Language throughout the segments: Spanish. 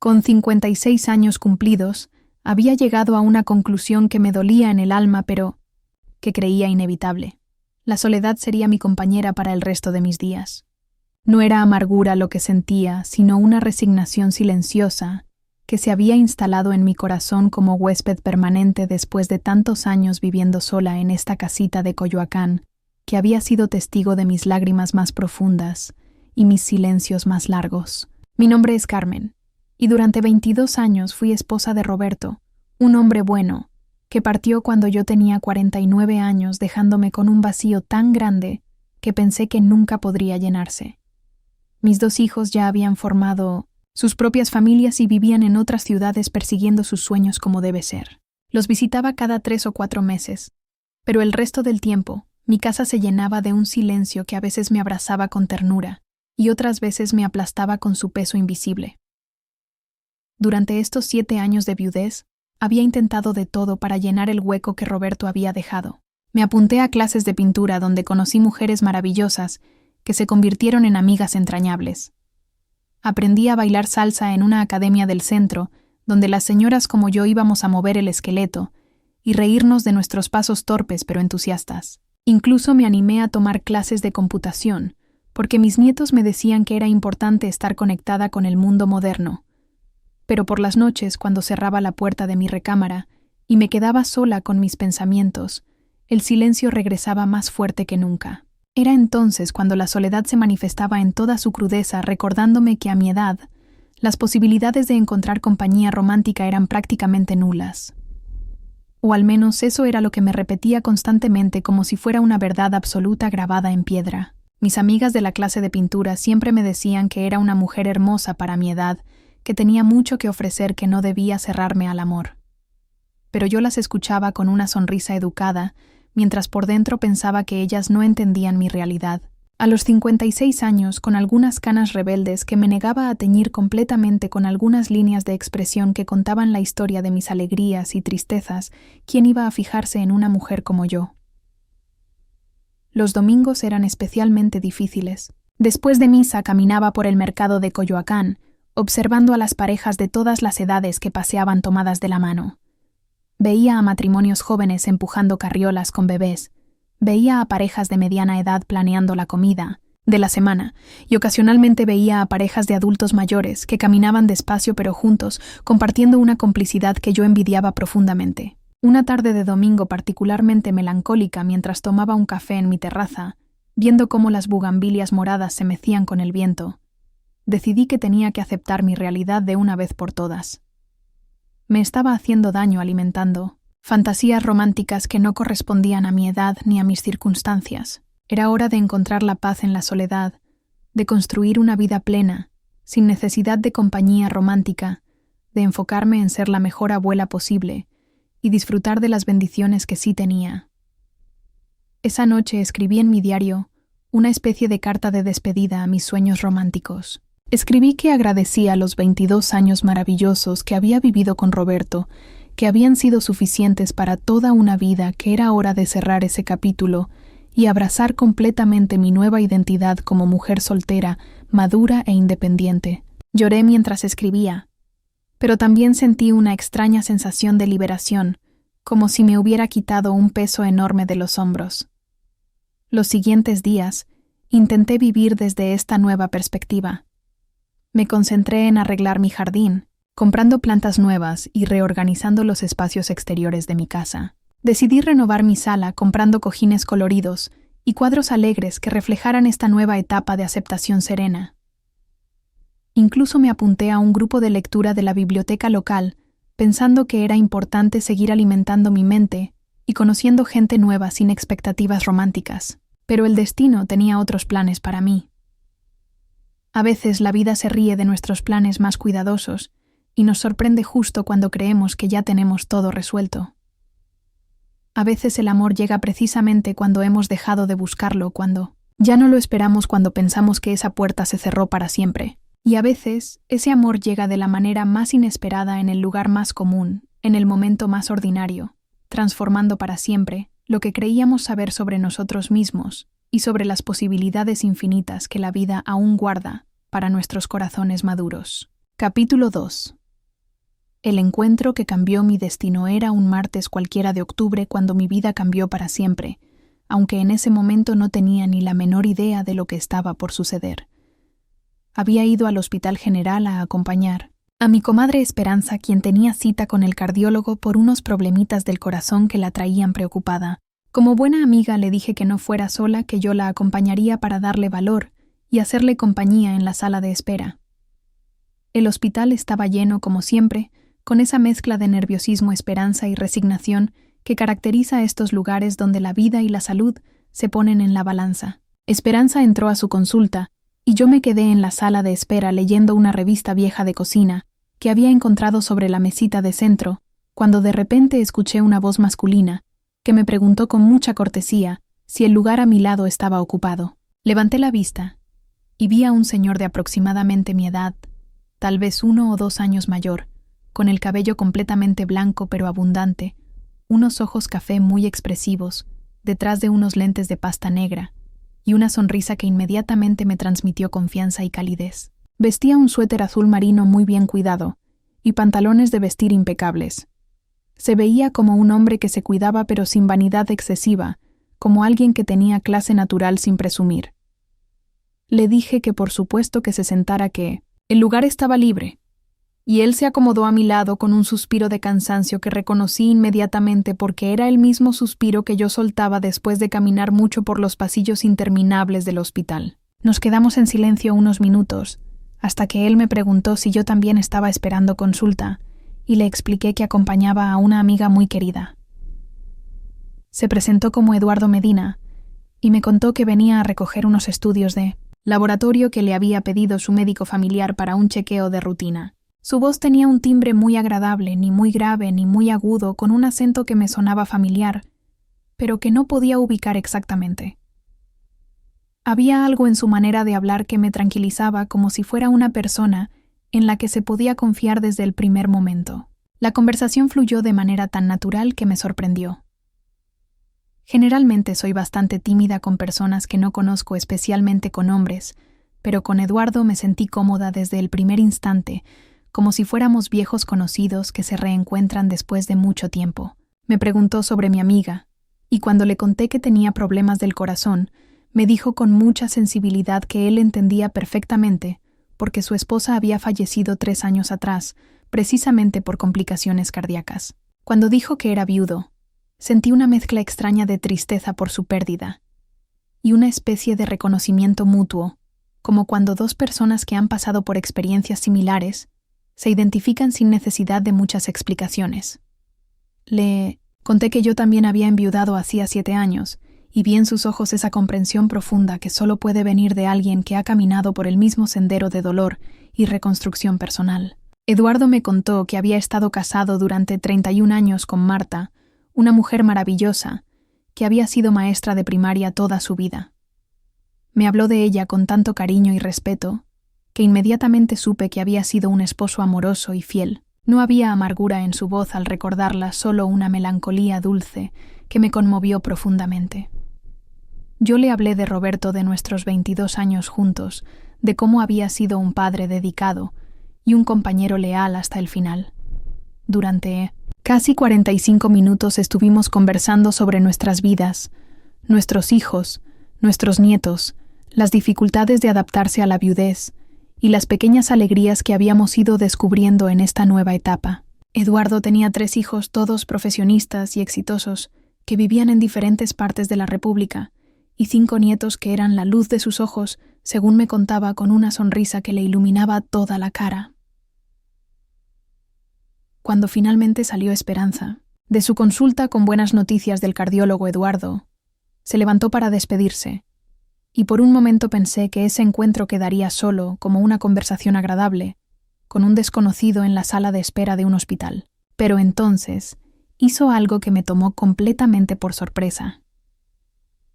Con 56 años cumplidos, había llegado a una conclusión que me dolía en el alma, pero que creía inevitable. La soledad sería mi compañera para el resto de mis días. No era amargura lo que sentía, sino una resignación silenciosa que se había instalado en mi corazón como huésped permanente después de tantos años viviendo sola en esta casita de Coyoacán, que había sido testigo de mis lágrimas más profundas y mis silencios más largos. Mi nombre es Carmen, y durante 22 años fui esposa de Roberto, un hombre bueno, que partió cuando yo tenía 49 años, dejándome con un vacío tan grande que pensé que nunca podría llenarse. Mis 2 hijos ya habían formado sus propias familias y vivían en otras ciudades persiguiendo sus sueños como debe ser. Los visitaba cada 3 o 4 meses, pero el resto del tiempo, mi casa se llenaba de un silencio que a veces me abrazaba con ternura y otras veces me aplastaba con su peso invisible. Durante estos 7 años de viudez, había intentado de todo para llenar el hueco que Roberto había dejado. Me apunté a clases de pintura donde conocí mujeres maravillosas que se convirtieron en amigas entrañables. Aprendí a bailar salsa en una academia del centro, donde las señoras como yo íbamos a mover el esqueleto y reírnos de nuestros pasos torpes pero entusiastas. Incluso me animé a tomar clases de computación, porque mis nietos me decían que era importante estar conectada con el mundo moderno. Pero por las noches, cuando cerraba la puerta de mi recámara y me quedaba sola con mis pensamientos, el silencio regresaba más fuerte que nunca. Era entonces cuando la soledad se manifestaba en toda su crudeza, recordándome que a mi edad, las posibilidades de encontrar compañía romántica eran prácticamente nulas. O al menos eso era lo que me repetía constantemente como si fuera una verdad absoluta grabada en piedra. Mis amigas de la clase de pintura siempre me decían que era una mujer hermosa para mi edad, que tenía mucho que ofrecer, que no debía cerrarme al amor. Pero yo las escuchaba con una sonrisa educada, mientras por dentro pensaba que ellas no entendían mi realidad. A los 56 años, con algunas canas rebeldes que me negaba a teñir completamente con algunas líneas de expresión que contaban la historia de mis alegrías y tristezas, ¿quién iba a fijarse en una mujer como yo? Los domingos eran especialmente difíciles. Después de misa caminaba por el mercado de Coyoacán, observando a las parejas de todas las edades que paseaban tomadas de la mano. Veía a matrimonios jóvenes empujando carriolas con bebés, veía a parejas de mediana edad planeando la comida de la semana, y ocasionalmente veía a parejas de adultos mayores que caminaban despacio pero juntos, compartiendo una complicidad que yo envidiaba profundamente. Una tarde de domingo particularmente melancólica, mientras tomaba un café en mi terraza, viendo cómo las bugambilias moradas se mecían con el viento, decidí que tenía que aceptar mi realidad de una vez por todas. Me estaba haciendo daño alimentando fantasías románticas que no correspondían a mi edad ni a mis circunstancias. Era hora de encontrar la paz en la soledad, de construir una vida plena, sin necesidad de compañía romántica, de enfocarme en ser la mejor abuela posible y disfrutar de las bendiciones que sí tenía. Esa noche escribí en mi diario una especie de carta de despedida a mis sueños románticos. Escribí que agradecía los 22 años maravillosos que había vivido con Roberto, que habían sido suficientes para toda una vida, que era hora de cerrar ese capítulo y abrazar completamente mi nueva identidad como mujer soltera, madura e independiente. Lloré mientras escribía, pero también sentí una extraña sensación de liberación, como si me hubiera quitado un peso enorme de los hombros. Los siguientes días, intenté vivir desde esta nueva perspectiva. Me concentré en arreglar mi jardín, comprando plantas nuevas y reorganizando los espacios exteriores de mi casa. Decidí renovar mi sala comprando cojines coloridos y cuadros alegres que reflejaran esta nueva etapa de aceptación serena. Incluso me apunté a un grupo de lectura de la biblioteca local, pensando que era importante seguir alimentando mi mente y conociendo gente nueva sin expectativas románticas. Pero el destino tenía otros planes para mí. A veces la vida se ríe de nuestros planes más cuidadosos y nos sorprende justo cuando creemos que ya tenemos todo resuelto. A veces el amor llega precisamente cuando hemos dejado de buscarlo, cuando ya no lo esperamos, cuando pensamos que esa puerta se cerró para siempre. Y a veces ese amor llega de la manera más inesperada, en el lugar más común, en el momento más ordinario, transformando para siempre lo que creíamos saber sobre nosotros mismos y sobre las posibilidades infinitas que la vida aún guarda para nuestros corazones maduros. Capítulo 2. El encuentro que cambió mi destino era un martes cualquiera de octubre cuando mi vida cambió para siempre, aunque en ese momento no tenía ni la menor idea de lo que estaba por suceder. Había ido al Hospital General a acompañar a mi comadre Esperanza, quien tenía cita con el cardiólogo por unos problemitas del corazón que la traían preocupada. Como buena amiga le dije que no fuera sola, que yo la acompañaría para darle valor y hacerle compañía en la sala de espera. El hospital estaba lleno, como siempre, con esa mezcla de nerviosismo, esperanza y resignación que caracteriza a estos lugares donde la vida y la salud se ponen en la balanza. Esperanza entró a su consulta y yo me quedé en la sala de espera leyendo una revista vieja de cocina que había encontrado sobre la mesita de centro, cuando de repente escuché una voz masculina que me preguntó con mucha cortesía si el lugar a mi lado estaba ocupado. Levanté la vista y vi a un señor de aproximadamente mi edad, tal vez 1 o 2 años mayor, con el cabello completamente blanco pero abundante, unos ojos café muy expresivos, detrás de unos lentes de pasta negra, y una sonrisa que inmediatamente me transmitió confianza y calidez. Vestía un suéter azul marino muy bien cuidado y pantalones de vestir impecables. Se veía como un hombre que se cuidaba pero sin vanidad excesiva, como alguien que tenía clase natural sin presumir. Le dije que por supuesto que se sentara, que el lugar estaba libre, y él se acomodó a mi lado con un suspiro de cansancio que reconocí inmediatamente porque era el mismo suspiro que yo soltaba después de caminar mucho por los pasillos interminables del hospital. Nos quedamos en silencio unos minutos, hasta que él me preguntó si yo también estaba esperando consulta, y le expliqué que acompañaba a una amiga muy querida. Se presentó como Eduardo Medina, y me contó que venía a recoger unos estudios de laboratorio que le había pedido su médico familiar para un chequeo de rutina. Su voz tenía un timbre muy agradable, ni muy grave ni muy agudo, con un acento que me sonaba familiar, pero que no podía ubicar exactamente. Había algo en su manera de hablar que me tranquilizaba, como si fuera una persona en la que se podía confiar desde el primer momento. La conversación fluyó de manera tan natural que me sorprendió. Generalmente soy bastante tímida con personas que no conozco, especialmente con hombres, pero con Eduardo me sentí cómoda desde el primer instante, como si fuéramos viejos conocidos que se reencuentran después de mucho tiempo. Me preguntó sobre mi amiga, y cuando le conté que tenía problemas del corazón, me dijo con mucha sensibilidad que él entendía perfectamente, porque su esposa había fallecido 3 años atrás, precisamente por complicaciones cardíacas. Cuando dijo que era viudo, sentí una mezcla extraña de tristeza por su pérdida y una especie de reconocimiento mutuo, como cuando 2 personas que han pasado por experiencias similares se identifican sin necesidad de muchas explicaciones. Le conté que yo también había enviudado hacía 7 años, y vi en sus ojos esa comprensión profunda que solo puede venir de alguien que ha caminado por el mismo sendero de dolor y reconstrucción personal. Eduardo me contó que había estado casado durante 31 años con Marta, una mujer maravillosa, que había sido maestra de primaria toda su vida. Me habló de ella con tanto cariño y respeto, que inmediatamente supe que había sido un esposo amoroso y fiel. No había amargura en su voz al recordarla, solo una melancolía dulce que me conmovió profundamente. Yo le hablé de Roberto, de nuestros 22 años juntos, de cómo había sido un padre dedicado y un compañero leal hasta el final. Durante casi 45 minutos estuvimos conversando sobre nuestras vidas, nuestros hijos, nuestros nietos, las dificultades de adaptarse a la viudez y las pequeñas alegrías que habíamos ido descubriendo en esta nueva etapa. Eduardo tenía 3 hijos, todos profesionistas y exitosos, que vivían en diferentes partes de la República, y 5 nietos que eran la luz de sus ojos, según me contaba con una sonrisa que le iluminaba toda la cara. Cuando finalmente salió Esperanza de su consulta con buenas noticias del cardiólogo Eduardo, se levantó para despedirse, y por un momento pensé que ese encuentro quedaría solo, como una conversación agradable, con un desconocido en la sala de espera de un hospital. Pero entonces hizo algo que me tomó completamente por sorpresa.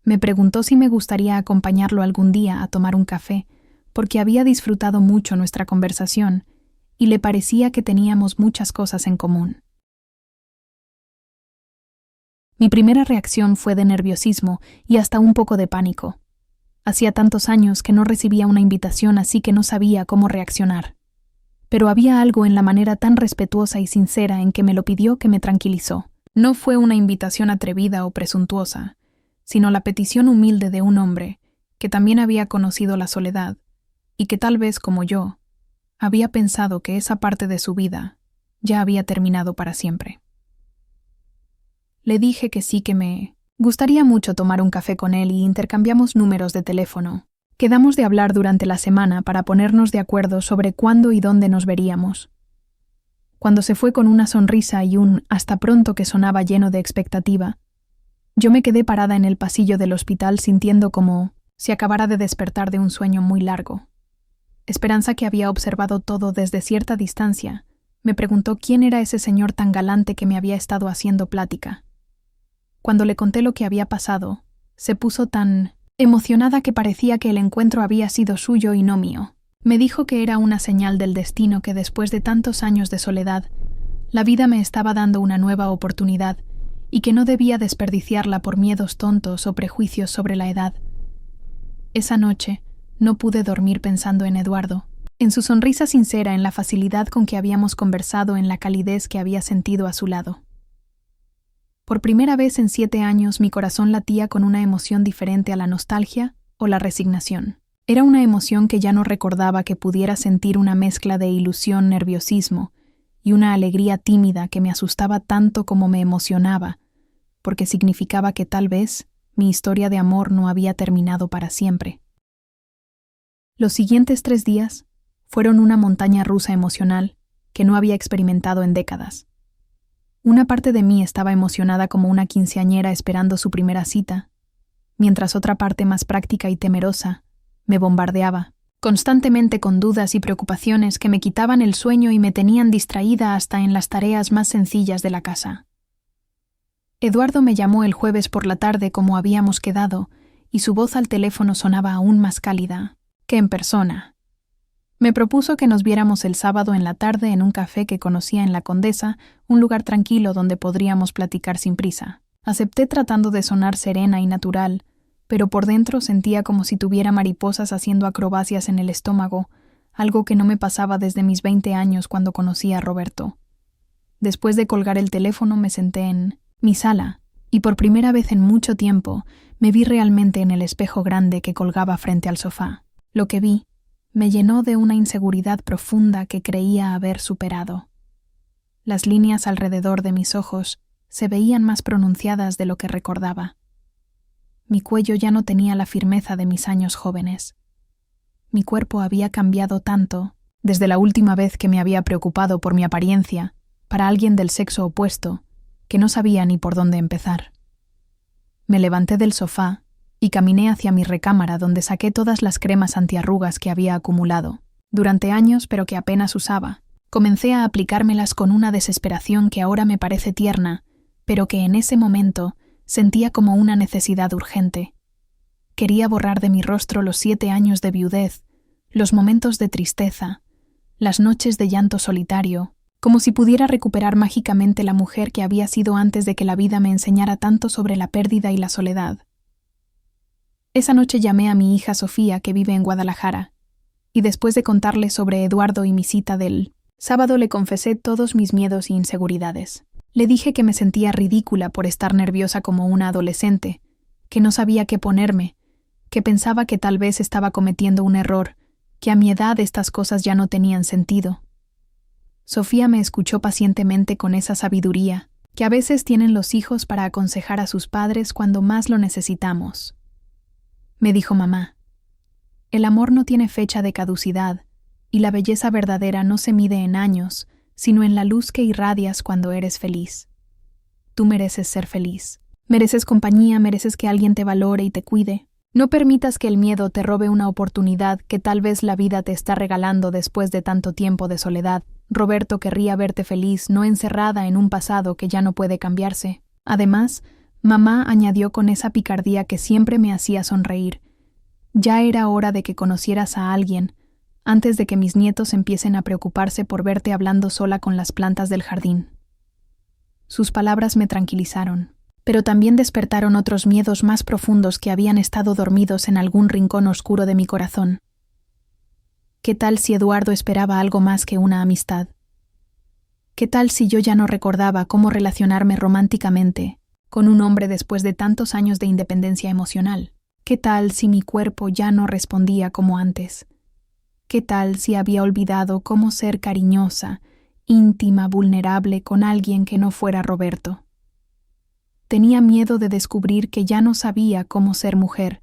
Me preguntó si me gustaría acompañarlo algún día a tomar un café, porque había disfrutado mucho nuestra conversación y le parecía que teníamos muchas cosas en común. Mi primera reacción fue de nerviosismo y hasta un poco de pánico. Hacía tantos años que no recibía una invitación, así que no sabía cómo reaccionar. pero había algo en la manera tan respetuosa y sincera en que me lo pidió que me tranquilizó. No fue una invitación atrevida o presuntuosa, sino la petición humilde de un hombre que también había conocido la soledad y que tal vez, como yo, había pensado que esa parte de su vida ya había terminado para siempre. Le dije que sí, que me gustaría mucho tomar un café con él y intercambiamos números de teléfono. Quedamos de hablar durante la semana para ponernos de acuerdo sobre cuándo y dónde nos veríamos. Cuando se fue con una sonrisa y un hasta pronto que sonaba lleno de expectativa, yo me quedé parada en el pasillo del hospital sintiendo como si acabara de despertar de un sueño muy largo. Esperanza, que había observado todo desde cierta distancia, me preguntó quién era ese señor tan galante que me había estado haciendo plática. Cuando le conté lo que había pasado, se puso tan emocionada que parecía que el encuentro había sido suyo y no mío. Me dijo que era una señal del destino que después de tantos años de soledad, la vida me estaba dando una nueva oportunidad y que no debía desperdiciarla por miedos tontos o prejuicios sobre la edad. Esa noche no pude dormir pensando en Eduardo, en su sonrisa sincera, en la facilidad con que habíamos conversado, en la calidez que había sentido a su lado. Por primera vez en 7 años mi corazón latía con una emoción diferente a la nostalgia o la resignación. Era una emoción que ya no recordaba que pudiera sentir, una mezcla de ilusión, nerviosismo y una alegría tímida que me asustaba tanto como me emocionaba, porque significaba que tal vez mi historia de amor no había terminado para siempre. Los siguientes 3 días fueron una montaña rusa emocional que no había experimentado en décadas. Una parte de mí estaba emocionada como una quinceañera esperando su primera cita, mientras otra parte más práctica y temerosa me bombardeaba, constantemente con dudas y preocupaciones que me quitaban el sueño y me tenían distraída hasta en las tareas más sencillas de la casa. Eduardo me llamó el jueves por la tarde como habíamos quedado, y su voz al teléfono sonaba aún más cálida que en persona. Me propuso que nos viéramos el sábado en la tarde en un café que conocía en La Condesa, un lugar tranquilo donde podríamos platicar sin prisa. Acepté tratando de sonar serena y natural, pero por dentro sentía como si tuviera mariposas haciendo acrobacias en el estómago, algo que no me pasaba desde mis 20 años cuando conocí a Roberto. Después de colgar el teléfono me senté en mi sala, y por primera vez en mucho tiempo me vi realmente en el espejo grande que colgaba frente al sofá. Lo que vi me llenó de una inseguridad profunda que creía haber superado. Las líneas alrededor de mis ojos se veían más pronunciadas de lo que recordaba. Mi cuello ya no tenía la firmeza de mis años jóvenes. Mi cuerpo había cambiado tanto desde la última vez que me había preocupado por mi apariencia para alguien del sexo opuesto, que no sabía ni por dónde empezar. Me levanté del sofá y caminé hacia mi recámara, donde saqué todas las cremas antiarrugas que había acumulado durante años pero que apenas usaba. Comencé a aplicármelas con una desesperación que ahora me parece tierna, pero que en ese momento sentía como una necesidad urgente. Quería borrar de mi rostro los 7 años de viudez, los momentos de tristeza, las noches de llanto solitario, como si pudiera recuperar mágicamente la mujer que había sido antes de que la vida me enseñara tanto sobre la pérdida y la soledad. Esa noche llamé a mi hija Sofía, que vive en Guadalajara, y después de contarle sobre Eduardo y mi cita del sábado le confesé todos mis miedos e inseguridades. Le dije que me sentía ridícula por estar nerviosa como una adolescente, que no sabía qué ponerme, que pensaba que tal vez estaba cometiendo un error, que a mi edad estas cosas ya no tenían sentido. Sofía me escuchó pacientemente con esa sabiduría que a veces tienen los hijos para aconsejar a sus padres cuando más lo necesitamos. Me dijo: mamá, el amor no tiene fecha de caducidad y la belleza verdadera no se mide en años, sino en la luz que irradias cuando eres feliz. Tú mereces ser feliz. Mereces compañía, mereces que alguien te valore y te cuide. No permitas que el miedo te robe una oportunidad que tal vez la vida te está regalando después de tanto tiempo de soledad. Roberto querría verte feliz, no encerrada en un pasado que ya no puede cambiarse. Además, mamá añadió con esa picardía que siempre me hacía sonreír: ya era hora de que conocieras a alguien, antes de que mis nietos empiecen a preocuparse por verte hablando sola con las plantas del jardín. Sus palabras me tranquilizaron, pero también despertaron otros miedos más profundos que habían estado dormidos en algún rincón oscuro de mi corazón. ¿Qué tal si Eduardo esperaba algo más que una amistad? ¿Qué tal si yo ya no recordaba cómo relacionarme románticamente con un hombre después de tantos años de independencia emocional? ¿Qué tal si mi cuerpo ya no respondía como antes? ¿Qué tal si había olvidado cómo ser cariñosa, íntima, vulnerable con alguien que no fuera Roberto? Tenía miedo de descubrir que ya no sabía cómo ser mujer,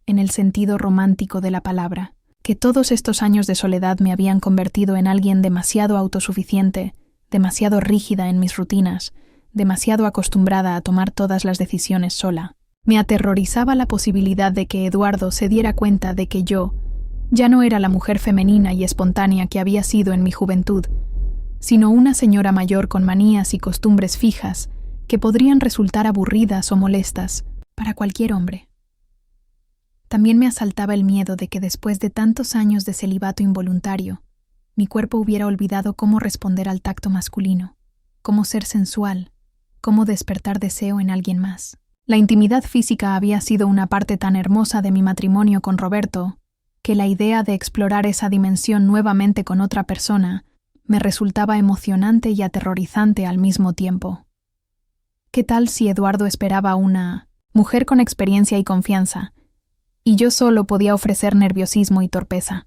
en el sentido romántico de la palabra, que todos estos años de soledad me habían convertido en alguien demasiado autosuficiente, demasiado rígida en mis rutinas, demasiado acostumbrada a tomar todas las decisiones sola. Me aterrorizaba la posibilidad de que Eduardo se diera cuenta de que yo ya no era la mujer femenina y espontánea que había sido en mi juventud, sino una señora mayor con manías y costumbres fijas que podrían resultar aburridas o molestas para cualquier hombre. También me asaltaba el miedo de que después de tantos años de celibato involuntario, mi cuerpo hubiera olvidado cómo responder al tacto masculino, cómo ser sensual, cómo despertar deseo en alguien más. La intimidad física había sido una parte tan hermosa de mi matrimonio con Roberto que la idea de explorar esa dimensión nuevamente con otra persona me resultaba emocionante y aterrorizante al mismo tiempo. ¿Qué tal si Eduardo esperaba una mujer con experiencia y confianza, y yo solo podía ofrecer nerviosismo y torpeza?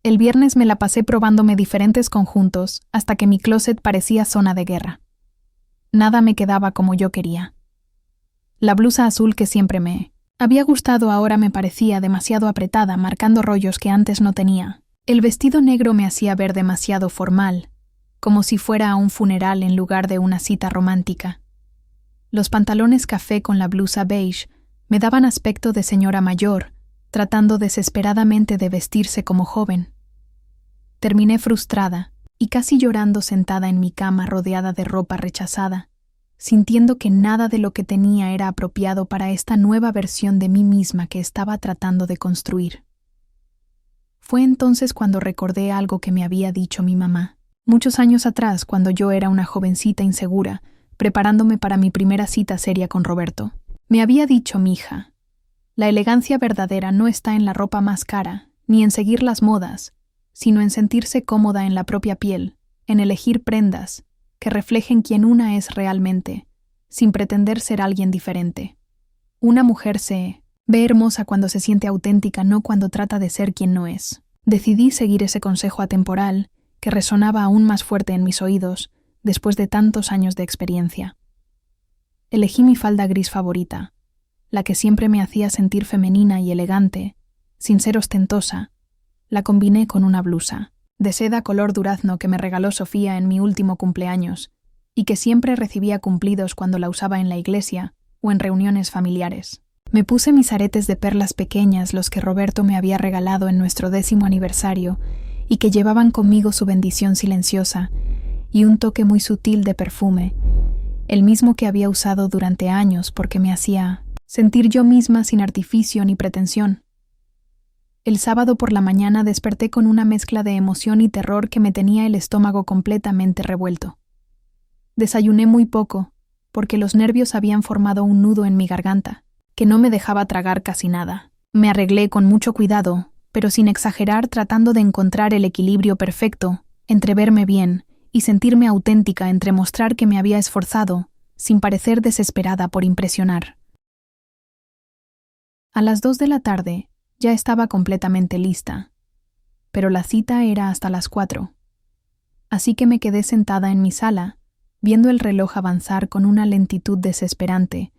El viernes me la pasé probándome diferentes conjuntos hasta que mi closet parecía zona de guerra. Nada me quedaba como yo quería. La blusa azul que siempre me había gustado ahora me parecía demasiado apretada, marcando rollos que antes no tenía. El vestido negro me hacía ver demasiado formal, como si fuera a un funeral en lugar de una cita romántica. Los pantalones café con la blusa beige me daban aspecto de señora mayor, tratando desesperadamente de vestirse como joven. Terminé frustrada y casi llorando sentada en mi cama rodeada de ropa rechazada, sintiendo que nada de lo que tenía era apropiado para esta nueva versión de mí misma que estaba tratando de construir. Fue entonces cuando recordé algo que me había dicho mi mamá, muchos años atrás, cuando yo era una jovencita insegura, preparándome para mi primera cita seria con Roberto. Me había dicho mija, la elegancia verdadera no está en la ropa más cara, ni en seguir las modas, sino en sentirse cómoda en la propia piel, en elegir prendas que reflejen quién una es realmente, sin pretender ser alguien diferente. Una mujer se ve hermosa cuando se siente auténtica, no cuando trata de ser quien no es. Decidí seguir ese consejo atemporal que resonaba aún más fuerte en mis oídos después de tantos años de experiencia. Elegí mi falda gris favorita, la que siempre me hacía sentir femenina y elegante, sin ser ostentosa. La combiné con una blusa de seda color durazno que me regaló Sofía en mi último cumpleaños y que siempre recibía cumplidos cuando la usaba en la iglesia o en reuniones familiares. Me puse mis aretes de perlas pequeñas, los que Roberto me había regalado en nuestro 10º aniversario y que llevaban conmigo su bendición silenciosa y un toque muy sutil de perfume, el mismo que había usado durante años porque me hacía sentir yo misma sin artificio ni pretensión. El sábado por la mañana desperté con una mezcla de emoción y terror que me tenía el estómago completamente revuelto. Desayuné muy poco, porque los nervios habían formado un nudo en mi garganta, que no me dejaba tragar casi nada. Me arreglé con mucho cuidado, pero sin exagerar, tratando de encontrar el equilibrio perfecto entre verme bien y sentirme auténtica, entre mostrar que me había esforzado, sin parecer desesperada por impresionar. A las 2 de la tarde, ya estaba completamente lista, pero la cita era hasta las 4. Así que me quedé sentada en mi sala, viendo el reloj avanzar con una lentitud desesperante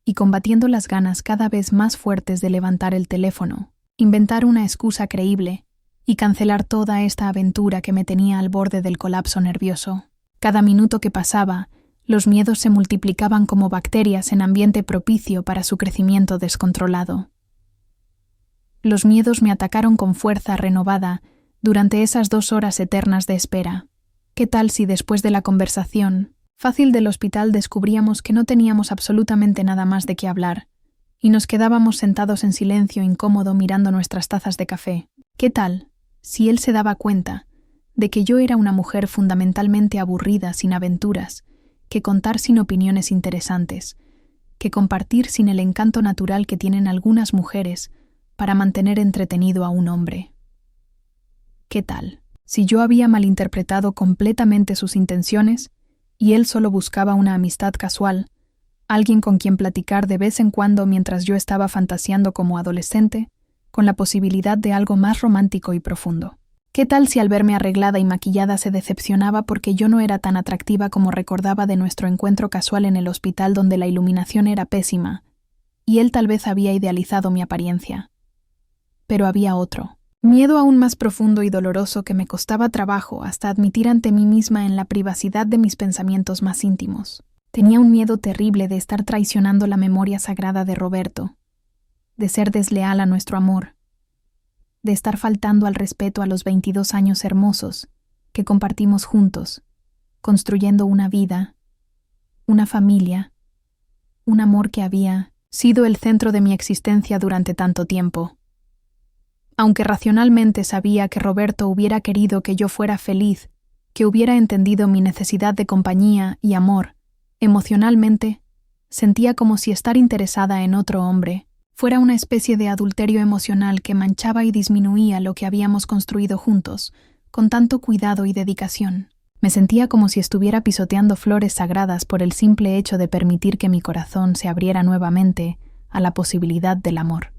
y combatiendo las ganas cada vez más fuertes de levantar el teléfono, inventar una excusa creíble y cancelar toda esta aventura que me tenía al borde del colapso nervioso. Cada minuto que pasaba, los miedos se multiplicaban como bacterias en ambiente propicio para su crecimiento descontrolado. Los miedos me atacaron con fuerza renovada durante esas 2 horas eternas de espera. ¿Qué tal si después de la conversación fácil del hospital descubríamos que no teníamos absolutamente nada más de qué hablar y nos quedábamos sentados en silencio incómodo mirando nuestras tazas de café? ¿Qué tal si él se daba cuenta de que yo era una mujer fundamentalmente aburrida, sin aventuras, que contar sin opiniones interesantes, que compartir sin el encanto natural que tienen algunas mujeres para mantener entretenido a un hombre? ¿Qué tal? Si yo había malinterpretado completamente sus intenciones y él solo buscaba una amistad casual, alguien con quien platicar de vez en cuando mientras yo estaba fantaseando como adolescente, con la posibilidad de algo más romántico y profundo. ¿Qué tal si al verme arreglada y maquillada se decepcionaba porque yo no era tan atractiva como recordaba de nuestro encuentro casual en el hospital donde la iluminación era pésima, y él tal vez había idealizado mi apariencia? Pero había otro. Miedo aún más profundo y doloroso que me costaba trabajo hasta admitir ante mí misma en la privacidad de mis pensamientos más íntimos. Tenía un miedo terrible de estar traicionando la memoria sagrada de Roberto, de ser desleal a nuestro amor, de estar faltando al respeto a los 22 años hermosos que compartimos juntos, construyendo una vida, una familia, un amor que había sido el centro de mi existencia durante tanto tiempo. Aunque racionalmente sabía que Roberto hubiera querido que yo fuera feliz, que hubiera entendido mi necesidad de compañía y amor, emocionalmente, sentía como si estar interesada en otro hombre fuera una especie de adulterio emocional que manchaba y disminuía lo que habíamos construido juntos, con tanto cuidado y dedicación. Me sentía como si estuviera pisoteando flores sagradas por el simple hecho de permitir que mi corazón se abriera nuevamente a la posibilidad del amor.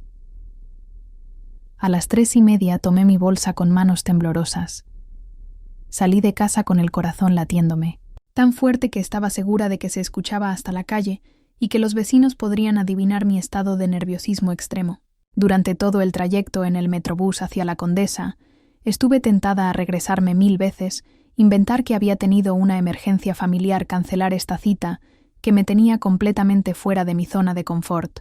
A las 3:30 tomé mi bolsa con manos temblorosas. Salí de casa con el corazón latiéndome, tan fuerte que estaba segura de que se escuchaba hasta la calle y que los vecinos podrían adivinar mi estado de nerviosismo extremo. Durante todo el trayecto en el metrobús hacia la Condesa, estuve tentada a regresarme 1000 veces, inventar que había tenido una emergencia familiar, cancelar esta cita, que me tenía completamente fuera de mi zona de confort.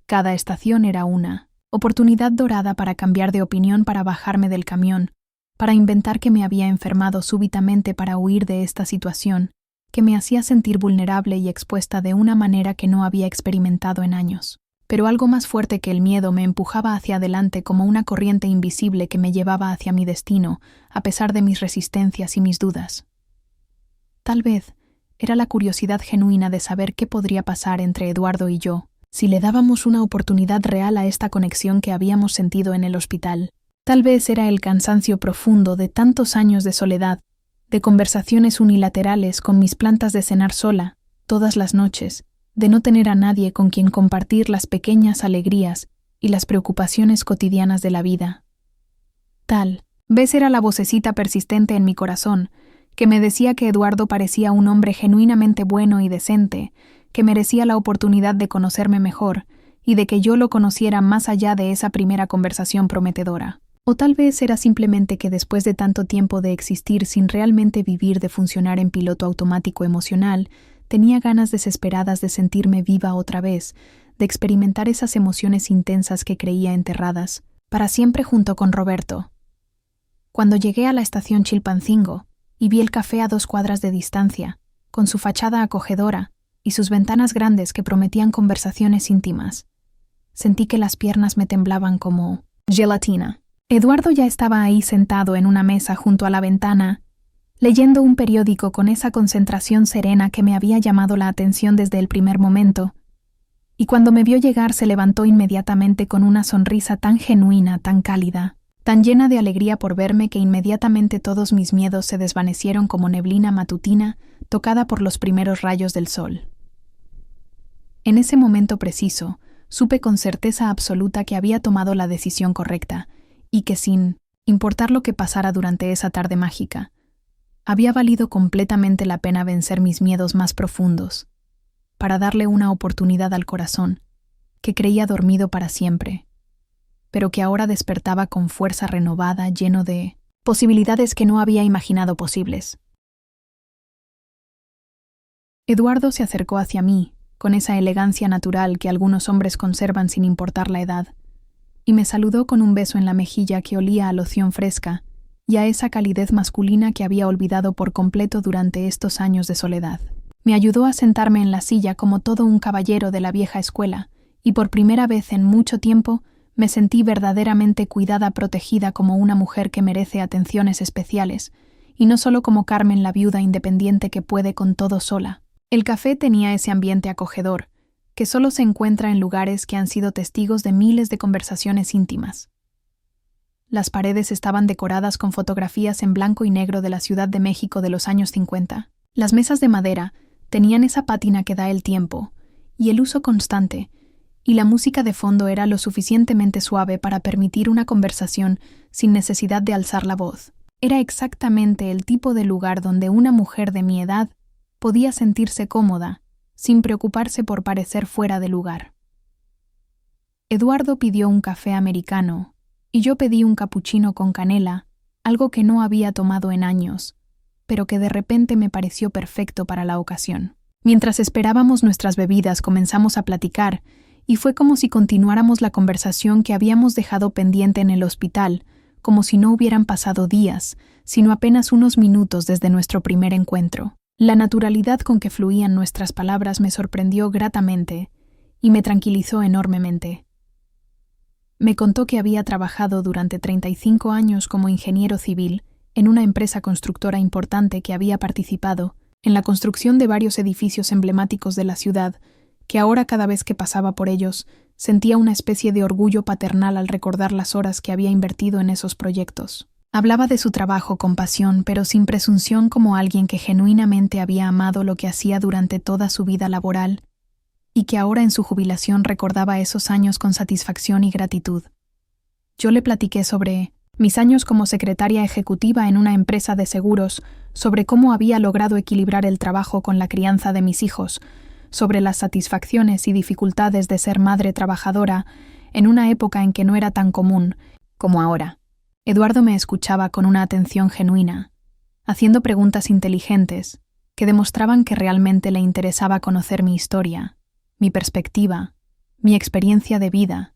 Cada estación era una oportunidad dorada para cambiar de opinión, para bajarme del camión, para inventar que me había enfermado súbitamente para huir de esta situación, que me hacía sentir vulnerable y expuesta de una manera que no había experimentado en años. Pero algo más fuerte que el miedo me empujaba hacia adelante como una corriente invisible que me llevaba hacia mi destino, a pesar de mis resistencias y mis dudas. Tal vez era la curiosidad genuina de saber qué podría pasar entre Eduardo y yo, si le dábamos una oportunidad real a esta conexión que habíamos sentido en el hospital. Tal vez era el cansancio profundo de tantos años de soledad, de conversaciones unilaterales con mis plantas de cenar sola, todas las noches, de no tener a nadie con quien compartir las pequeñas alegrías y las preocupaciones cotidianas de la vida. Tal vez era la vocecita persistente en mi corazón, que me decía que Eduardo parecía un hombre genuinamente bueno y decente, que merecía la oportunidad de conocerme mejor y de que yo lo conociera más allá de esa primera conversación prometedora. O tal vez era simplemente que después de tanto tiempo de existir sin realmente vivir, de funcionar en piloto automático emocional, tenía ganas desesperadas de sentirme viva otra vez, de experimentar esas emociones intensas que creía enterradas, para siempre junto con Roberto. Cuando llegué a la estación Chilpancingo y vi el café a 2 cuadras de distancia, con su fachada acogedora y sus ventanas grandes que prometían conversaciones íntimas, sentí que las piernas me temblaban como gelatina. Eduardo ya estaba ahí sentado en una mesa junto a la ventana, leyendo un periódico con esa concentración serena que me había llamado la atención desde el primer momento, y cuando me vio llegar se levantó inmediatamente con una sonrisa tan genuina, tan cálida, tan llena de alegría por verme que inmediatamente todos mis miedos se desvanecieron como neblina matutina tocada por los primeros rayos del sol. En ese momento preciso, supe con certeza absoluta que había tomado la decisión correcta, y que sin importar lo que pasara durante esa tarde mágica, había valido completamente la pena vencer mis miedos más profundos, para darle una oportunidad al corazón, que creía dormido para siempre, pero que ahora despertaba con fuerza renovada, lleno de posibilidades que no había imaginado posibles. Eduardo se acercó hacia mí, con esa elegancia natural que algunos hombres conservan sin importar la edad, y me saludó con un beso en la mejilla que olía a loción fresca y a esa calidez masculina que había olvidado por completo durante estos años de soledad. Me ayudó a sentarme en la silla como todo un caballero de la vieja escuela, y por primera vez en mucho tiempo me sentí verdaderamente cuidada, protegida como una mujer que merece atenciones especiales, y no solo como Carmen, la viuda independiente que puede con todo sola. El café tenía ese ambiente acogedor, que solo se encuentra en lugares que han sido testigos de miles de conversaciones íntimas. Las paredes estaban decoradas con fotografías en blanco y negro de la Ciudad de México de los años 50. Las mesas de madera tenían esa pátina que da el tiempo y el uso constante, y la música de fondo era lo suficientemente suave para permitir una conversación sin necesidad de alzar la voz. Era exactamente el tipo de lugar donde una mujer de mi edad podía sentirse cómoda, sin preocuparse por parecer fuera de lugar. Eduardo pidió un café americano y yo pedí un capuchino con canela, algo que no había tomado en años, pero que de repente me pareció perfecto para la ocasión. Mientras esperábamos nuestras bebidas, comenzamos a platicar, y fue como si continuáramos la conversación que habíamos dejado pendiente en el hospital, como si no hubieran pasado días, sino apenas unos minutos desde nuestro primer encuentro. La naturalidad con que fluían nuestras palabras me sorprendió gratamente y me tranquilizó enormemente. Me contó que había trabajado durante 35 años como ingeniero civil en una empresa constructora importante que había participado en la construcción de varios edificios emblemáticos de la ciudad, que ahora cada vez que pasaba por ellos sentía una especie de orgullo paternal al recordar las horas que había invertido en esos proyectos. Hablaba de su trabajo con pasión, pero sin presunción, como alguien que genuinamente había amado lo que hacía durante toda su vida laboral y que ahora en su jubilación recordaba esos años con satisfacción y gratitud. Yo le platiqué sobre mis años como secretaria ejecutiva en una empresa de seguros, sobre cómo había logrado equilibrar el trabajo con la crianza de mis hijos, sobre las satisfacciones y dificultades de ser madre trabajadora en una época en que no era tan común como ahora. Eduardo me escuchaba con una atención genuina, haciendo preguntas inteligentes que demostraban que realmente le interesaba conocer mi historia, mi perspectiva, mi experiencia de vida,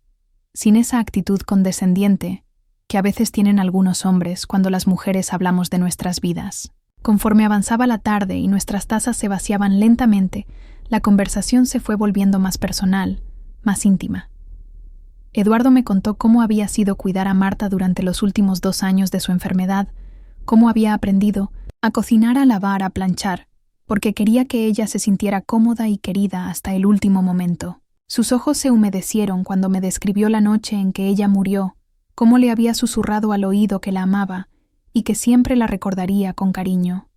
sin esa actitud condescendiente que a veces tienen algunos hombres cuando las mujeres hablamos de nuestras vidas. Conforme avanzaba la tarde y nuestras tazas se vaciaban lentamente, la conversación se fue volviendo más personal, más íntima. Eduardo me contó cómo había sido cuidar a Marta durante los últimos 2 años de su enfermedad, cómo había aprendido a cocinar, a lavar, a planchar, porque quería que ella se sintiera cómoda y querida hasta el último momento. Sus ojos se humedecieron cuando me describió la noche en que ella murió, cómo le había susurrado al oído que la amaba y que siempre la recordaría con cariño.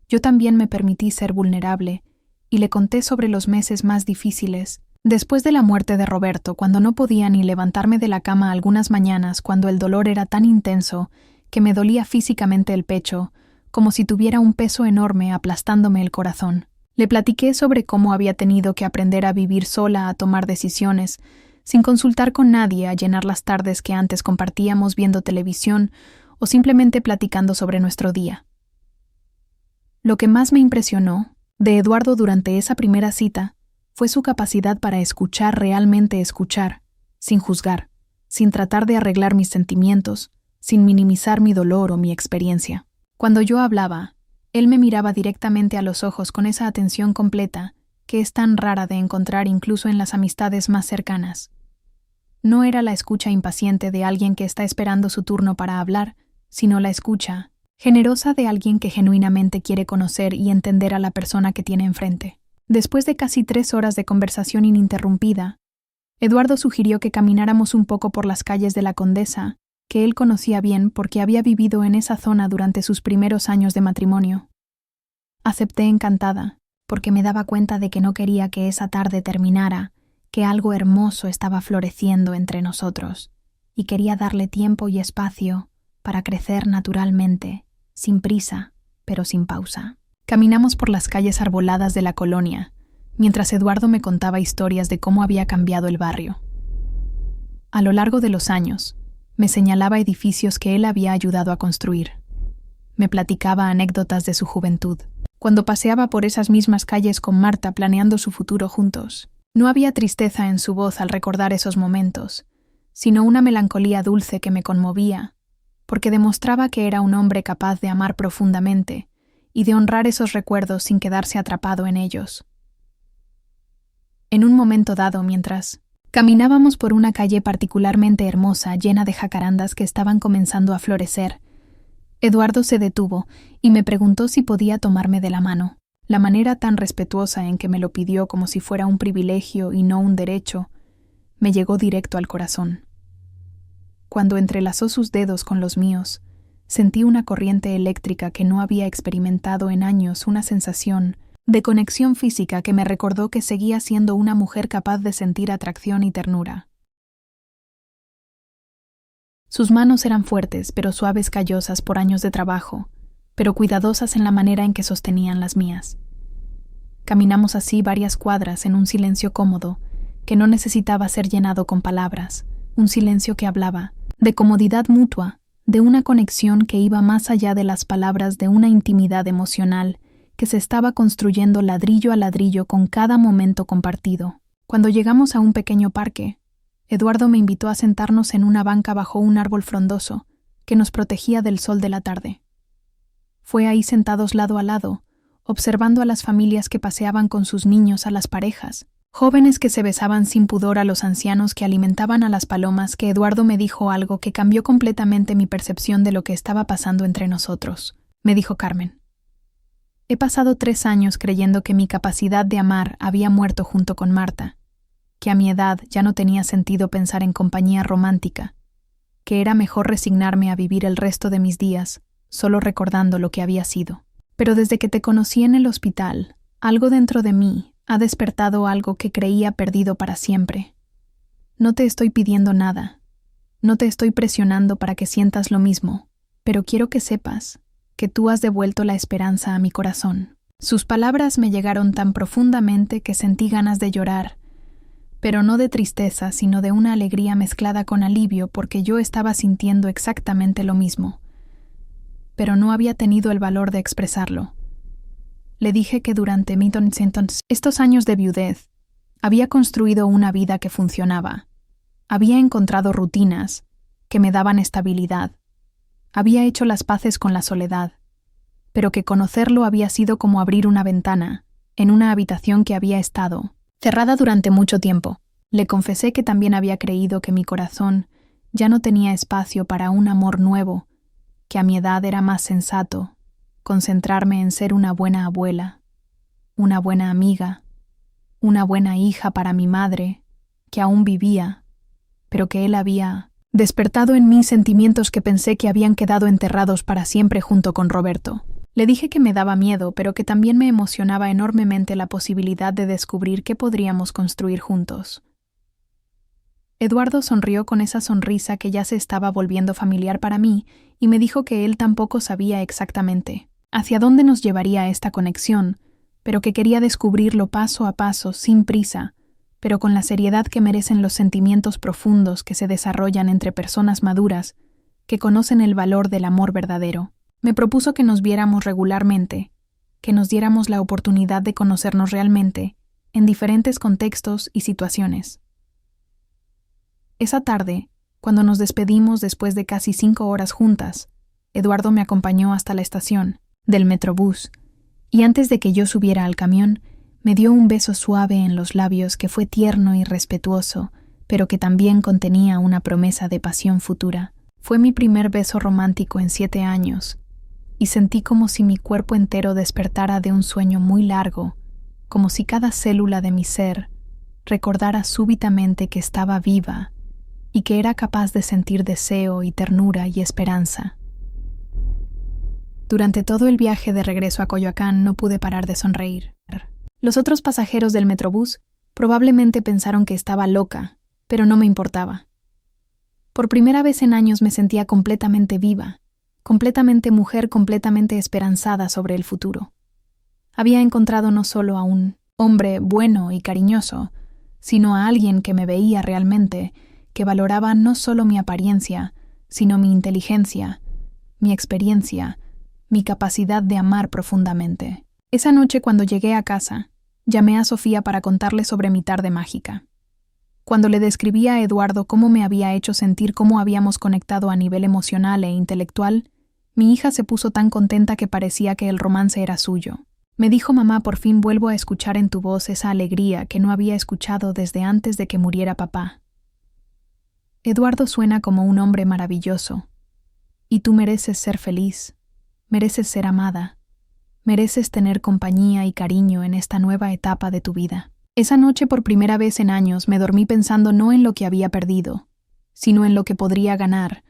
Yo también me permití ser vulnerable y le conté sobre los meses más difíciles, después de la muerte de Roberto, cuando no podía ni levantarme de la cama algunas mañanas, cuando el dolor era tan intenso que me dolía físicamente el pecho, como si tuviera un peso enorme aplastándome el corazón. Le platiqué sobre cómo había tenido que aprender a vivir sola, a tomar decisiones, sin consultar con nadie, a llenar las tardes que antes compartíamos viendo televisión o simplemente platicando sobre nuestro día. Lo que más me impresionó de Eduardo durante esa primera cita fue su capacidad para escuchar, realmente escuchar, sin juzgar, sin tratar de arreglar mis sentimientos, sin minimizar mi dolor o mi experiencia. Cuando yo hablaba, él me miraba directamente a los ojos con esa atención completa que es tan rara de encontrar incluso en las amistades más cercanas. No era la escucha impaciente de alguien que está esperando su turno para hablar, sino la escucha generosa de alguien que genuinamente quiere conocer y entender a la persona que tiene enfrente. Después de casi 3 horas de conversación ininterrumpida, Eduardo sugirió que camináramos un poco por las calles de la Condesa, que él conocía bien porque había vivido en esa zona durante sus primeros años de matrimonio. Acepté encantada, porque me daba cuenta de que no quería que esa tarde terminara, que algo hermoso estaba floreciendo entre nosotros, y quería darle tiempo y espacio para crecer naturalmente, sin prisa, pero sin pausa. Caminamos por las calles arboladas de la colonia, mientras Eduardo me contaba historias de cómo había cambiado el barrio. A lo largo de los años, me señalaba edificios que él había ayudado a construir. Me platicaba anécdotas de su juventud, cuando paseaba por esas mismas calles con Marta planeando su futuro juntos. No había tristeza en su voz al recordar esos momentos, sino una melancolía dulce que me conmovía, porque demostraba que era un hombre capaz de amar profundamente y de honrar esos recuerdos sin quedarse atrapado en ellos. En un momento dado, mientras caminábamos por una calle particularmente hermosa, llena de jacarandas que estaban comenzando a florecer, Eduardo se detuvo y me preguntó si podía tomarme de la mano. La manera tan respetuosa en que me lo pidió, como si fuera un privilegio y no un derecho, me llegó directo al corazón. cuando entrelazó sus dedos con los míos, sentí una corriente eléctrica que no había experimentado en años, una sensación de conexión física que me recordó que seguía siendo una mujer capaz de sentir atracción y ternura. Sus manos eran fuertes, pero suaves, callosas por años de trabajo, pero cuidadosas en la manera en que sostenían las mías. Caminamos así varias cuadras en un silencio cómodo, que no necesitaba ser llenado con palabras, un silencio que hablaba de comodidad mutua, de una conexión que iba más allá de las palabras, de una intimidad emocional que se estaba construyendo ladrillo a ladrillo con cada momento compartido. Cuando llegamos a un pequeño parque, Eduardo me invitó a sentarnos en una banca bajo un árbol frondoso que nos protegía del sol de la tarde. Fue ahí sentados lado a lado, observando a las familias que paseaban con sus niños, a las parejas, jóvenes que se besaban sin pudor, a los ancianos que alimentaban a las palomas, que Eduardo me dijo algo que cambió completamente mi percepción de lo que estaba pasando entre nosotros. Me dijo: Carmen, he pasado 3 años creyendo que mi capacidad de amar había muerto junto con Marta, que a mi edad ya no tenía sentido pensar en compañía romántica, que era mejor resignarme a vivir el resto de mis días solo recordando lo que había sido. Pero desde que te conocí en el hospital, algo dentro de mí ha despertado algo que creía perdido para siempre. No te estoy pidiendo nada, no te estoy presionando para que sientas lo mismo, pero quiero que sepas que tú has devuelto la esperanza a mi corazón. Sus palabras me llegaron tan profundamente que sentí ganas de llorar, pero no de tristeza, sino de una alegría mezclada con alivio, porque yo estaba sintiendo exactamente lo mismo, pero no había tenido el valor de expresarlo. Le dije que durante estos años de viudez había construido una vida que funcionaba, había encontrado rutinas que me daban estabilidad, había hecho las paces con la soledad, pero que conocerlo había sido como abrir una ventana en una habitación que había estado cerrada durante mucho tiempo. Le confesé que también había creído que mi corazón ya no tenía espacio para un amor nuevo, que a mi edad era más sensato concentrarme en ser una buena abuela, una buena amiga, una buena hija para mi madre, que aún vivía, pero que él había despertado en mí sentimientos que pensé que habían quedado enterrados para siempre junto con Roberto. Le dije que me daba miedo, pero que también me emocionaba enormemente la posibilidad de descubrir qué podríamos construir juntos. Eduardo sonrió con esa sonrisa que ya se estaba volviendo familiar para mí y me dijo que él tampoco sabía exactamente hacia dónde nos llevaría esta conexión, pero que quería descubrirlo paso a paso, sin prisa, pero con la seriedad que merecen los sentimientos profundos que se desarrollan entre personas maduras que conocen el valor del amor verdadero. Me propuso que nos viéramos regularmente, que nos diéramos la oportunidad de conocernos realmente, en diferentes contextos y situaciones. Esa tarde, cuando nos despedimos después de casi 5 horas juntas, Eduardo me acompañó hasta la estación del Metrobús, y antes de que yo subiera al camión, me dio un beso suave en los labios que fue tierno y respetuoso, pero que también contenía una promesa de pasión futura. Fue mi primer beso romántico en 7 años, y sentí como si mi cuerpo entero despertara de un sueño muy largo, como si cada célula de mi ser recordara súbitamente que estaba viva y que era capaz de sentir deseo y ternura y esperanza. Durante todo el viaje de regreso a Coyoacán no pude parar de sonreír. Los otros pasajeros del Metrobús probablemente pensaron que estaba loca, pero no me importaba. Por primera vez en años me sentía completamente viva, completamente mujer, completamente esperanzada sobre el futuro. Había encontrado no solo a un hombre bueno y cariñoso, sino a alguien que me veía realmente, que valoraba no solo mi apariencia, sino mi inteligencia, mi experiencia, mi capacidad de amar profundamente. Esa noche, cuando llegué a casa, llamé a Sofía para contarle sobre mi tarde mágica. Cuando le describí a Eduardo cómo me había hecho sentir, cómo habíamos conectado a nivel emocional e intelectual, mi hija se puso tan contenta que parecía que el romance era suyo. Me dijo: mamá, por fin vuelvo a escuchar en tu voz esa alegría que no había escuchado desde antes de que muriera papá. Eduardo suena como un hombre maravilloso, y tú mereces ser feliz, mereces ser amada, mereces tener compañía y cariño en esta nueva etapa de tu vida. Esa noche, por primera vez en años, me dormí pensando no en lo que había perdido, sino en lo que podría ganar,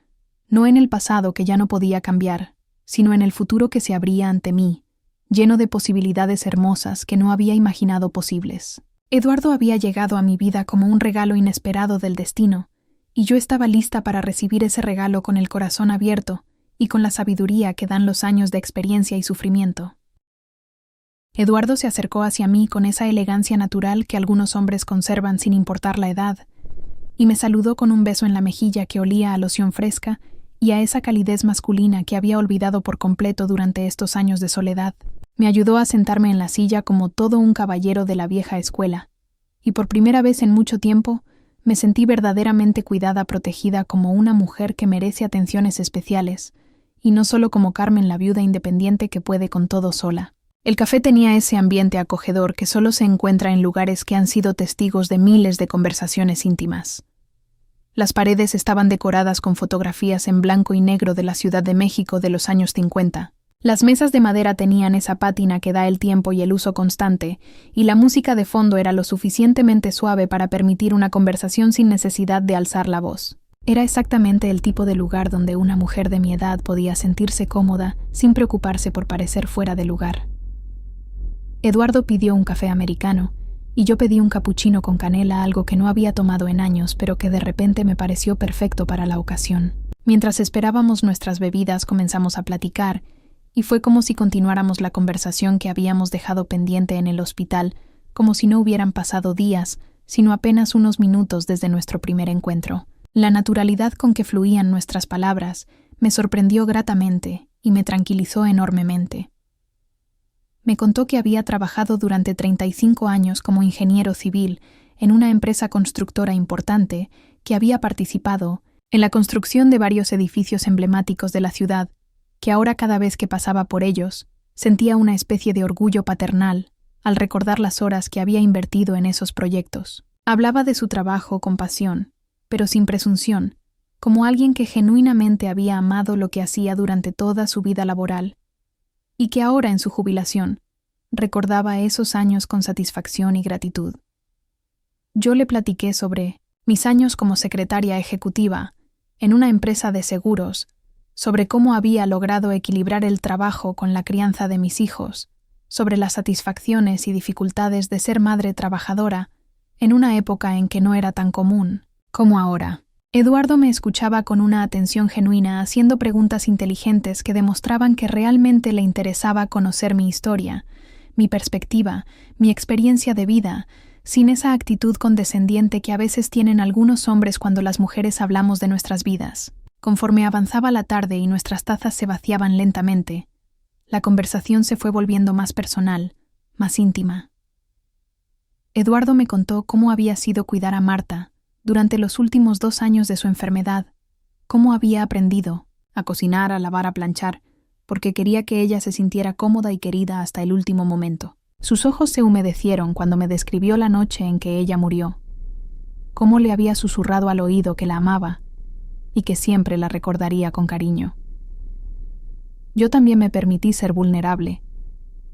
no en el pasado que ya no podía cambiar, sino en el futuro que se abría ante mí, lleno de posibilidades hermosas que no había imaginado posibles. Eduardo había llegado a mi vida como un regalo inesperado del destino, y yo estaba lista para recibir ese regalo con el corazón abierto y con la sabiduría que dan los años de experiencia y sufrimiento. Eduardo se acercó hacia mí con esa elegancia natural que algunos hombres conservan sin importar la edad, y me saludó con un beso en la mejilla que olía a loción fresca y a esa calidez masculina que había olvidado por completo durante estos años de soledad. Me ayudó a sentarme en la silla como todo un caballero de la vieja escuela, y por primera vez en mucho tiempo me sentí verdaderamente cuidada, protegida como una mujer que merece atenciones especiales, y no solo como Carmen, la viuda independiente que puede con todo sola. El café tenía ese ambiente acogedor que solo se encuentra en lugares que han sido testigos de miles de conversaciones íntimas. Las paredes estaban decoradas con fotografías en blanco y negro de la Ciudad de México de los años 50. Las mesas de madera tenían esa pátina que da el tiempo y el uso constante, y la música de fondo era lo suficientemente suave para permitir una conversación sin necesidad de alzar la voz. Era exactamente el tipo de lugar donde una mujer de mi edad podía sentirse cómoda sin preocuparse por parecer fuera de lugar. Eduardo pidió un café americano, y yo pedí un capuchino con canela, algo que no había tomado en años, pero que de repente me pareció perfecto para la ocasión. Mientras esperábamos nuestras bebidas, comenzamos a platicar, y fue como si continuáramos la conversación que habíamos dejado pendiente en el hospital, como si no hubieran pasado días, sino apenas unos minutos desde nuestro primer encuentro. La naturalidad con que fluían nuestras palabras me sorprendió gratamente y me tranquilizó enormemente. Me contó que había trabajado durante 35 años como ingeniero civil en una empresa constructora importante, que había participado en la construcción de varios edificios emblemáticos de la ciudad, que ahora cada vez que pasaba por ellos sentía una especie de orgullo paternal al recordar las horas que había invertido en esos proyectos. Hablaba de su trabajo con pasión, pero sin presunción, como alguien que genuinamente había amado lo que hacía durante toda su vida laboral, y que ahora en su jubilación recordaba esos años con satisfacción y gratitud. Yo le platiqué sobre mis años como secretaria ejecutiva en una empresa de seguros, sobre cómo había logrado equilibrar el trabajo con la crianza de mis hijos, sobre las satisfacciones y dificultades de ser madre trabajadora en una época en que no era tan común como ahora. Eduardo me escuchaba con una atención genuina, haciendo preguntas inteligentes que demostraban que realmente le interesaba conocer mi historia, mi perspectiva, mi experiencia de vida, sin esa actitud condescendiente que a veces tienen algunos hombres cuando las mujeres hablamos de nuestras vidas. Conforme avanzaba la tarde y nuestras tazas se vaciaban lentamente, la conversación se fue volviendo más personal, más íntima. Eduardo me contó cómo había sido cuidar a Marta durante los últimos 2 años de su enfermedad, cómo había aprendido a cocinar, a lavar, a planchar, porque quería que ella se sintiera cómoda y querida hasta el último momento. Sus ojos se humedecieron cuando me describió la noche en que ella murió, cómo le había susurrado al oído que la amaba y que siempre la recordaría con cariño. Yo también me permití ser vulnerable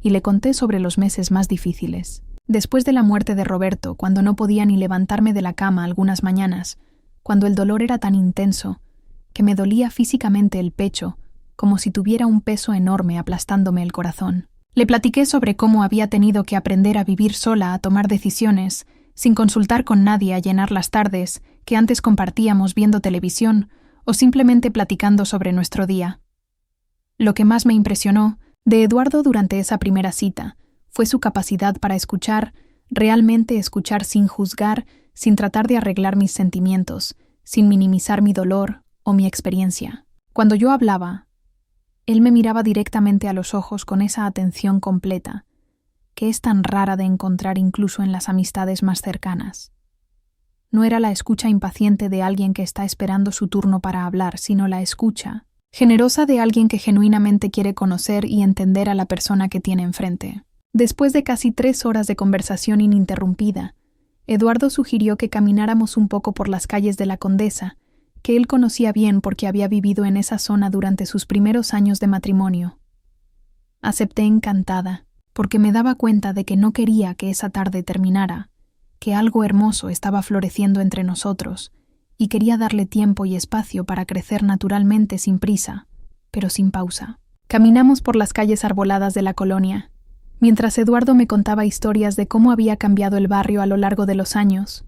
y le conté sobre los meses más difíciles. Después de la muerte de Roberto, cuando no podía ni levantarme de la cama algunas mañanas, cuando el dolor era tan intenso que me dolía físicamente el pecho, como si tuviera un peso enorme aplastándome el corazón. Le platiqué sobre cómo había tenido que aprender a vivir sola, a tomar decisiones, sin consultar con nadie, a llenar las tardes que antes compartíamos viendo televisión o simplemente platicando sobre nuestro día. Lo que más me impresionó de Eduardo durante esa primera cita fue su capacidad para escuchar, realmente escuchar sin juzgar, sin tratar de arreglar mis sentimientos, sin minimizar mi dolor o mi experiencia. Cuando yo hablaba, él me miraba directamente a los ojos con esa atención completa, que es tan rara de encontrar incluso en las amistades más cercanas. No era la escucha impaciente de alguien que está esperando su turno para hablar, sino la escucha generosa de alguien que genuinamente quiere conocer y entender a la persona que tiene enfrente. Después de casi 3 horas de conversación ininterrumpida, Eduardo sugirió que camináramos un poco por las calles de la Condesa, que él conocía bien porque había vivido en esa zona durante sus primeros años de matrimonio. Acepté encantada, porque me daba cuenta de que no quería que esa tarde terminara, que algo hermoso estaba floreciendo entre nosotros y quería darle tiempo y espacio para crecer naturalmente sin prisa, pero sin pausa. Caminamos por las calles arboladas de la colonia, mientras Eduardo me contaba historias de cómo había cambiado el barrio a lo largo de los años.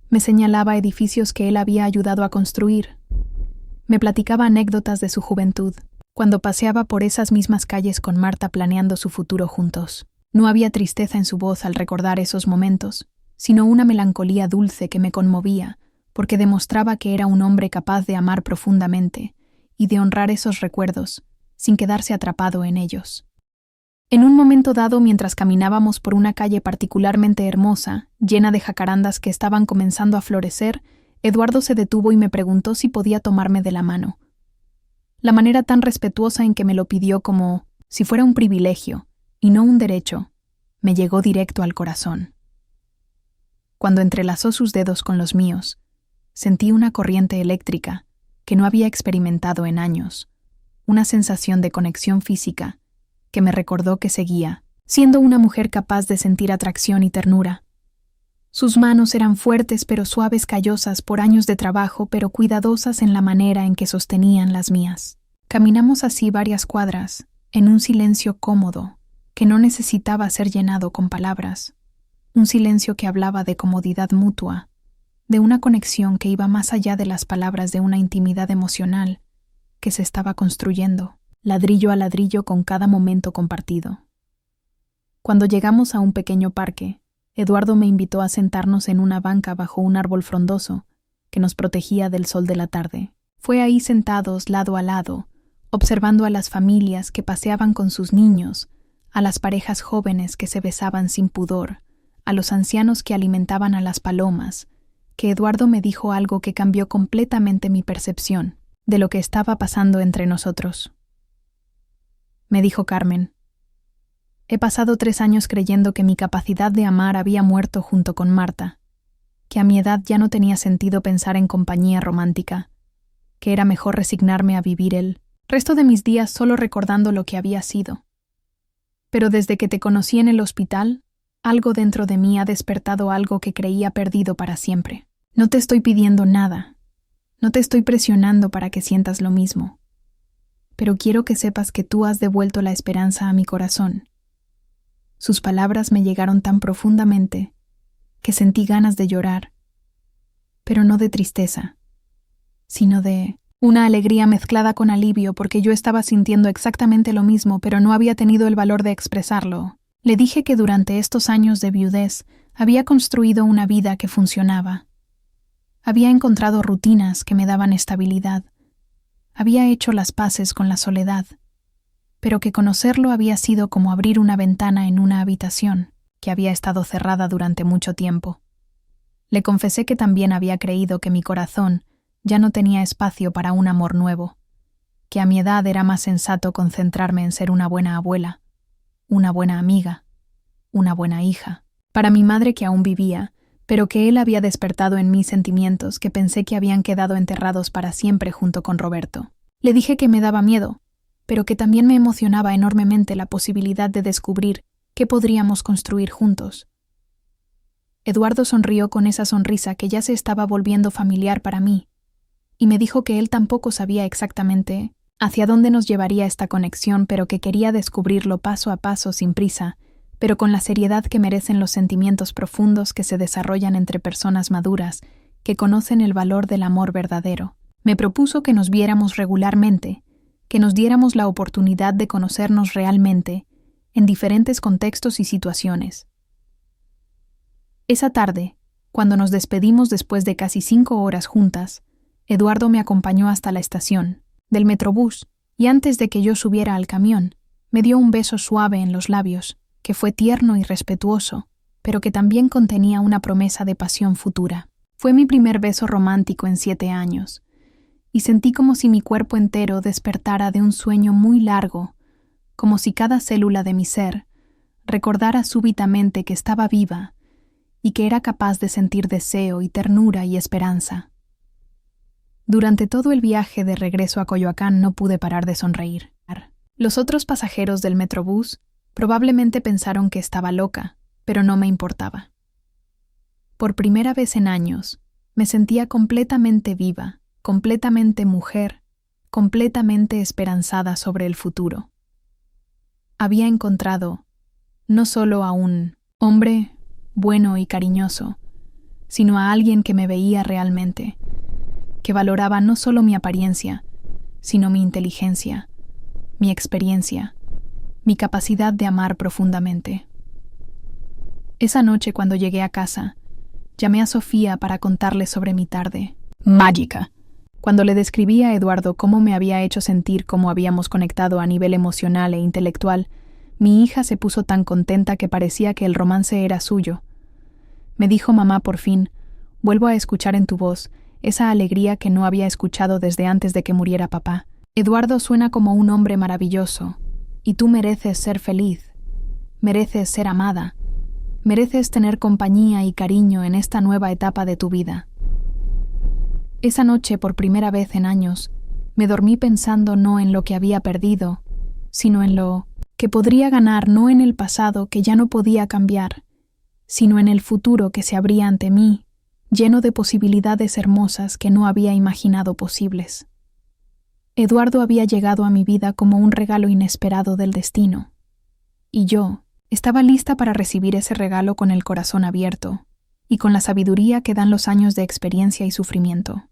Me señalaba edificios que él había ayudado a construir. Me platicaba anécdotas de su juventud, cuando paseaba por esas mismas calles con Marta planeando su futuro juntos. No había tristeza en su voz al recordar esos momentos, sino una melancolía dulce que me conmovía, porque demostraba que era un hombre capaz de amar profundamente y de honrar esos recuerdos, sin quedarse atrapado en ellos. En un momento dado, mientras caminábamos por una calle particularmente hermosa, llena de jacarandas que estaban comenzando a florecer, Eduardo se detuvo y me preguntó si podía tomarme de la mano. La manera tan respetuosa en que me lo pidió, como si fuera un privilegio y no un derecho, me llegó directo al corazón. Cuando entrelazó sus dedos con los míos, sentí una corriente eléctrica que no había experimentado en años, una sensación de conexión física que me recordó que seguía siendo una mujer capaz de sentir atracción y ternura. Sus manos eran fuertes pero suaves, callosas por años de trabajo, pero cuidadosas en la manera en que sostenían las mías. Caminamos así varias cuadras, en un silencio cómodo, que no necesitaba ser llenado con palabras. Un silencio que hablaba de comodidad mutua, de una conexión que iba más allá de las palabras, de una intimidad emocional que se estaba construyendo, ladrillo a ladrillo con cada momento compartido. Cuando llegamos a un pequeño parque, Eduardo me invitó a sentarnos en una banca bajo un árbol frondoso que nos protegía del sol de la tarde. Fue ahí sentados lado a lado, observando a las familias que paseaban con sus niños, a las parejas jóvenes que se besaban sin pudor, a los ancianos que alimentaban a las palomas, que Eduardo me dijo algo que cambió completamente mi percepción de lo que estaba pasando entre nosotros. Me dijo: Carmen, he pasado 3 años creyendo que mi capacidad de amar había muerto junto con Marta, que a mi edad ya no tenía sentido pensar en compañía romántica, que era mejor resignarme a vivir el resto de mis días solo recordando lo que había sido. Pero desde que te conocí en el hospital, algo dentro de mí ha despertado algo que creía perdido para siempre. No te estoy pidiendo nada, no te estoy presionando para que sientas lo mismo, pero quiero que sepas que tú has devuelto la esperanza a mi corazón. Sus palabras me llegaron tan profundamente que sentí ganas de llorar, pero no de tristeza, sino de una alegría mezclada con alivio, porque yo estaba sintiendo exactamente lo mismo, pero no había tenido el valor de expresarlo. Le dije que durante estos años de viudez había construido una vida que funcionaba. Había encontrado rutinas que me daban estabilidad. Había hecho las paces con la soledad, pero que conocerlo había sido como abrir una ventana en una habitación que había estado cerrada durante mucho tiempo. Le confesé que también había creído que mi corazón ya no tenía espacio para un amor nuevo, que a mi edad era más sensato concentrarme en ser una buena abuela, una buena amiga, una buena hija, para mi madre que aún vivía, pero que él había despertado en mí sentimientos que pensé que habían quedado enterrados para siempre junto con Roberto. Le dije que me daba miedo, pero que también me emocionaba enormemente la posibilidad de descubrir qué podríamos construir juntos. Eduardo sonrió con esa sonrisa que ya se estaba volviendo familiar para mí, y me dijo que él tampoco sabía exactamente hacia dónde nos llevaría esta conexión, pero que quería descubrirlo paso a paso sin prisa, pero con la seriedad que merecen los sentimientos profundos que se desarrollan entre personas maduras que conocen el valor del amor verdadero. Me propuso que nos viéramos regularmente, que nos diéramos la oportunidad de conocernos realmente, en diferentes contextos y situaciones. Esa tarde, cuando nos despedimos después de casi 5 horas juntas, Eduardo me acompañó hasta la estación del Metrobús y antes de que yo subiera al camión, me dio un beso suave en los labios, que fue tierno y respetuoso, pero que también contenía una promesa de pasión futura. Fue mi primer beso romántico en 7 años, y sentí como si mi cuerpo entero despertara de un sueño muy largo, como si cada célula de mi ser recordara súbitamente que estaba viva y que era capaz de sentir deseo y ternura y esperanza. Durante todo el viaje de regreso a Coyoacán no pude parar de sonreír. Los otros pasajeros del Metrobús probablemente pensaron que estaba loca, pero no me importaba. Por primera vez en años, Me sentía completamente viva, completamente mujer, completamente esperanzada sobre el futuro. Había encontrado no solo a un hombre bueno y cariñoso, sino a alguien que me veía realmente, que valoraba no solo mi apariencia, sino mi inteligencia, mi experiencia, mi capacidad de amar profundamente. Esa noche, cuando llegué a casa, llamé a Sofía para contarle sobre mi tarde mágica. Cuando le describí a Eduardo cómo me había hecho sentir, cómo habíamos conectado a nivel emocional e intelectual, mi hija se puso tan contenta que parecía que el romance era suyo. Me dijo: mamá, por fin, vuelvo a escuchar en tu voz esa alegría que no había escuchado desde antes de que muriera papá. Eduardo suena como un hombre maravilloso, y tú mereces ser feliz, mereces ser amada, mereces tener compañía y cariño en esta nueva etapa de tu vida. Esa noche, por primera vez en años, me dormí pensando no en lo que había perdido, sino en lo que podría ganar, no en el pasado que ya no podía cambiar, sino en el futuro que se abría ante mí, lleno de posibilidades hermosas que no había imaginado posibles. Eduardo había llegado a mi vida como un regalo inesperado del destino, y yo estaba lista para recibir ese regalo con el corazón abierto y con la sabiduría que dan los años de experiencia y sufrimiento.